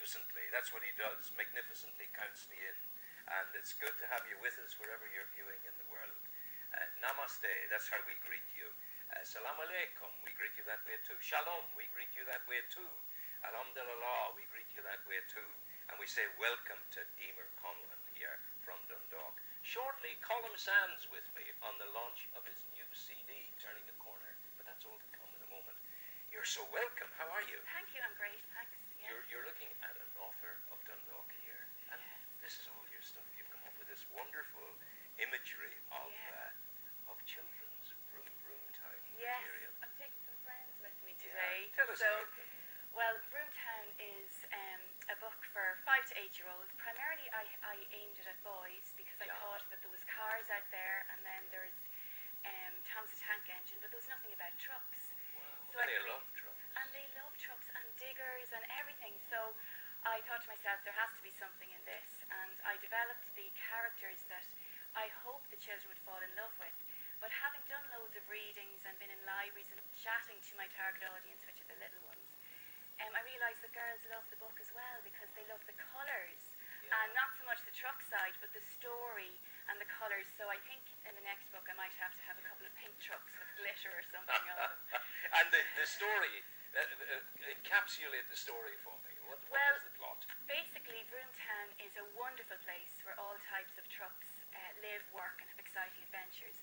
magnificently. That's what he does. Magnificently counts me in. And it's good to have you with us wherever you're viewing in the world. Namaste, that's how we greet you. Salam alaikum, we greet you that way too. Shalom, we greet you that way too. Alhamdulillah, we greet you that way too. And we say welcome to Emer Conlon here from Dundalk. Shortly, Colm Sands with me on the launch of his new CD, Turning the Corner. But that's all to come in a moment. You're so welcome. How are you? Thank you, I'm great, thanks. Yes. You're looking at an author of Dundalk here. And this is all your stuff. You've come up with this wonderful imagery of children's Vroom-Town material. Yes, I'm taking some friends with me today. Tell us about them. Well, Vroom-Town is a book for 5 to 8 year olds. Primarily I aimed it at boys because I thought that there was cars out there and then there's Tom's the Tank Engine, but there was nothing about trucks. Wow. So and they love trucks. And they love trucks and diggers and everything. So I thought to myself, there has to be something in this. And I developed the characters that I hope the children would fall in love with. But having done loads of readings and been in libraries and chatting to my target audience, which are the little ones, I realised that girls love the book as well because they love the colours. And not so much the truck side, but the story and the colours. So I think in the next book I might have to have a couple of pink trucks with glitter or something on them. And the story, encapsulate the story for me. What is the plot? Basically, Vroom-Town is a wonderful place where all types of trucks live, work and have exciting adventures.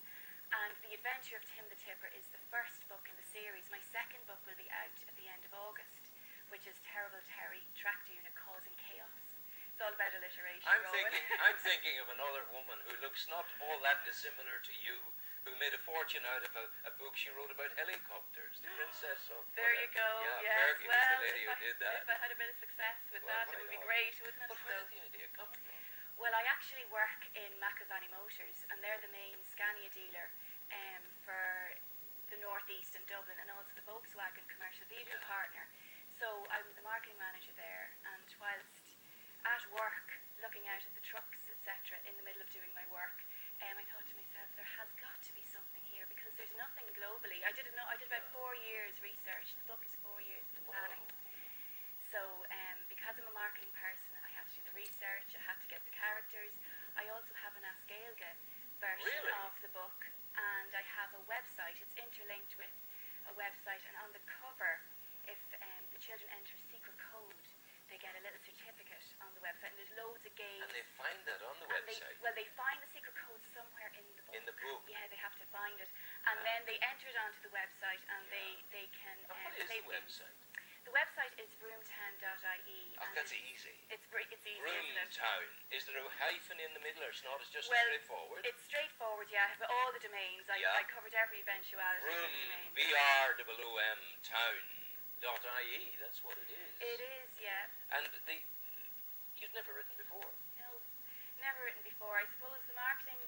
And The Adventure of Tim the Tipper is the first book in the series. My second book will be out at the end of August, which is Terrible Terry, Tractor Unit Causing Chaos. It's all about alliteration. I'm thinking of another woman who looks not all that dissimilar to you, who made a fortune out of a book she wrote about helicopters. The Princess of... There you go. Yeah, Fergie was the lady who did that. If I had a bit of success with that, it would be great, wouldn't it? But where did the idea come from? Well, I actually work in McIlvany Motors, and they're the main Scania dealer for the Northeast and Dublin, and also the Volkswagen commercial vehicle partner. So I'm the marketing manager there, and whilst at work, looking out at the trucks, etc., in the middle of doing my work, I thought to myself, there has got to be something here because there's nothing globally. I did about 4 years research. The book is 4 years in the planning. So because I'm a marketing person, I had to do the research. I had to get the characters. I also have an Asgailge version of the book, and I have a website. It's interlinked with a website, and on the cover, if the children enter a secret code, they get a little certificate on the website, and there's loads of games. And they find that on the website? They find the secret code somewhere in the book. In the book? Yeah, they have to find it. And then they enter it onto the website, and they can... what is the website? The website is vroomtown.ie. That's easy. It's easy, Vroom-Town. Is there a hyphen in the middle, or it's not? It's just straightforward? It's straightforward, yeah. But all the domains. I covered every eventuality of the domains. VROOM town.ie, that's what it is. It is, yeah. And you've never written before? No, never written before. I suppose the marketing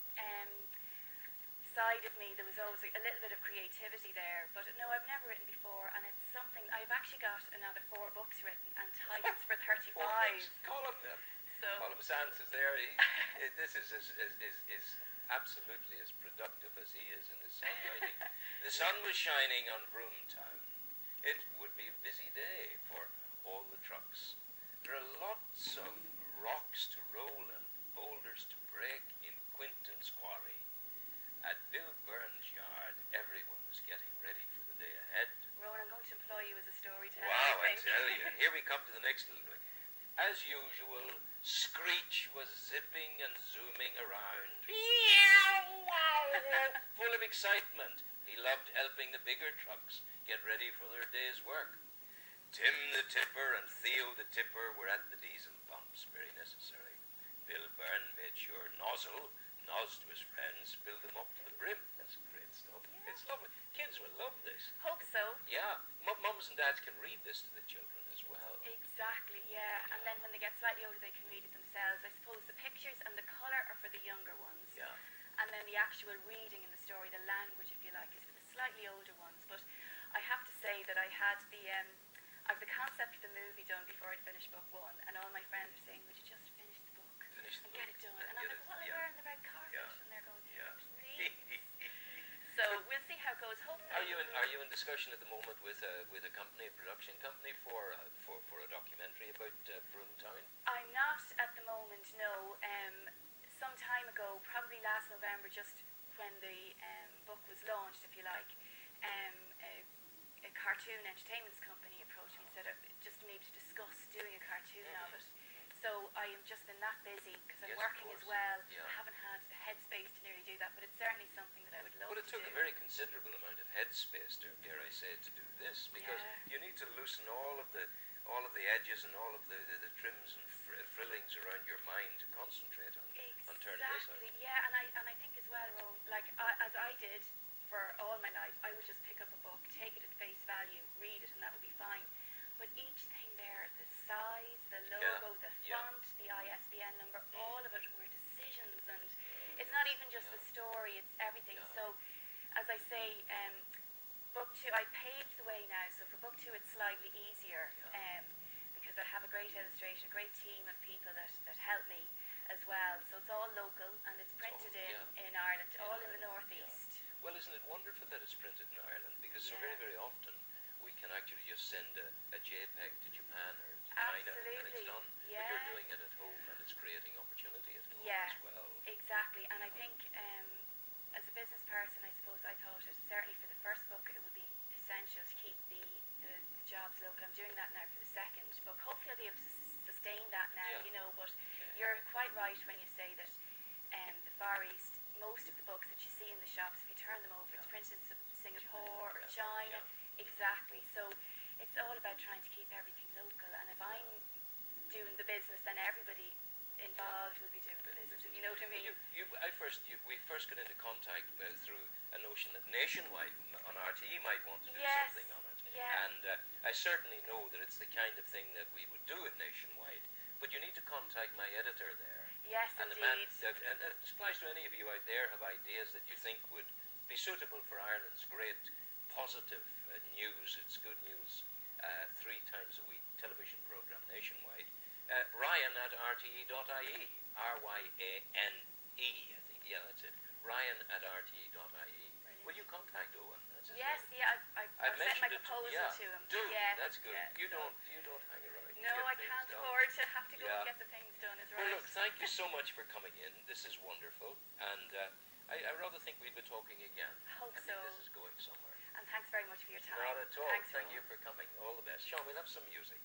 side of me, there was always a little bit of creativity there, but no, I've never written before, and it's something, I've actually got another 4 books written and titles for 35. Colm Sands is there. This is absolutely as productive as he is in his songwriting. The sun was shining on Vroom-Town. It would be a busy day for all the trucks. There are lots of rocks to roll and boulders to break in Quinton's quarry. At Bill Byrne's yard, everyone was getting ready for the day ahead. Rowan, I'm going to employ you as a storyteller. Wow, I tell you. Here we come to the next little bit. As usual, Screech was zipping and zooming around. Full of excitement. He loved helping the bigger trucks get ready for their day's work. Tim the Tipper and Theo the Tipper were at the diesel pumps, very necessary. Bill Byrne made sure Nozzle nozzed to his friends, filled them up to the brim. That's great stuff. Yeah. It's lovely. Kids will love this. Hope so. Yeah. Mums and dads can read this to the children as well. Exactly, yeah. And then when they get slightly older, they can read it themselves. I suppose the pictures and the colour are for the younger ones. Yeah. And then the actual reading in the story, the language, if you like, is for the slightly older ones. But I have to say that I had I've the concept of the movie done before I'd finished book 1, and all my friends are saying, would you just finish the book and get it done? And I'm like, well, we're in the red carpet, and they're going, please. So we'll see how it goes. Hopefully Are you in discussion at the moment with a company, a production company, for a documentary about Vroom-Town? I'm not at the moment. No. Some time ago, probably last November, just when the book was launched, if you like, a cartoon entertainment company approached me and said just maybe to discuss doing a cartoon of it. So I am just been that busy because I'm working as well. Yeah. I haven't had the headspace to nearly do that, but it's certainly something that I would love But it to took do. a very considerable amount of headspace, dare I say, to do this, because you need to loosen all of the edges and all of the trims and frillings around your mind to concentrate on turning this out. Exactly. Yeah, and I think as well, Rowan, like as I did for all my life, I would just pick up a book, take it at face value, read it, and that would be fine. But each thing there, the size, the logo, the font, the ISBN number, all of it were decisions, and it's not even just the story, it's everything. So, as I say, book 2, I paved the way now, so for book 2 it's slightly easier, because I have a great illustration, a great team of people that help me as well. So it's all local, and it's printed in Ireland, all in the northeast. Well, isn't it wonderful that it's printed in Ireland? Because so very, very often we can actually just send a JPEG to Japan or to China, and it's done. Yeah. But you're doing it at home, and it's creating opportunity at home as well. Exactly. And I think as a business person, I suppose I thought it, certainly for the first book, it would be essential to keep the jobs local. I'm doing that now for the second book. Hopefully I'll be able to sustain that now, but you're quite right when you say that the Far East, most of the books that you see in the shops, if you turn them over, it's printed in Singapore or China. Exactly. So it's all about trying to keep everything local, and if I'm doing the business, then everybody involved will be doing the business, if you know what I mean. We first got into contact through a notion that Nationwide on RTE might want to do something on it. And I certainly know that it's the kind of thing that we would do at Nationwide, but you need to contact my editor there. Yes, and indeed. And it applies to any of you out there have ideas that you think would be suitable for Ireland's great positive news, it's good news, 3 times a week television programme Nationwide. Ryan at rte.ie, R-Y-A-N-E, I think, that's it, Ryan at rte.ie. Will you contact Owen? Yes, I've sent my proposal to him. Do, that's good. You don't hang around. No, I can't afford to have to go and get the things done, is right. Well, look, thank you so much for coming in. This is wonderful, and I rather think we'll be talking again. I hope so. This is going somewhere. And thanks very much for your time. Not at all. Thanks, Thank you for coming. All the best. Sean, we'll have some music.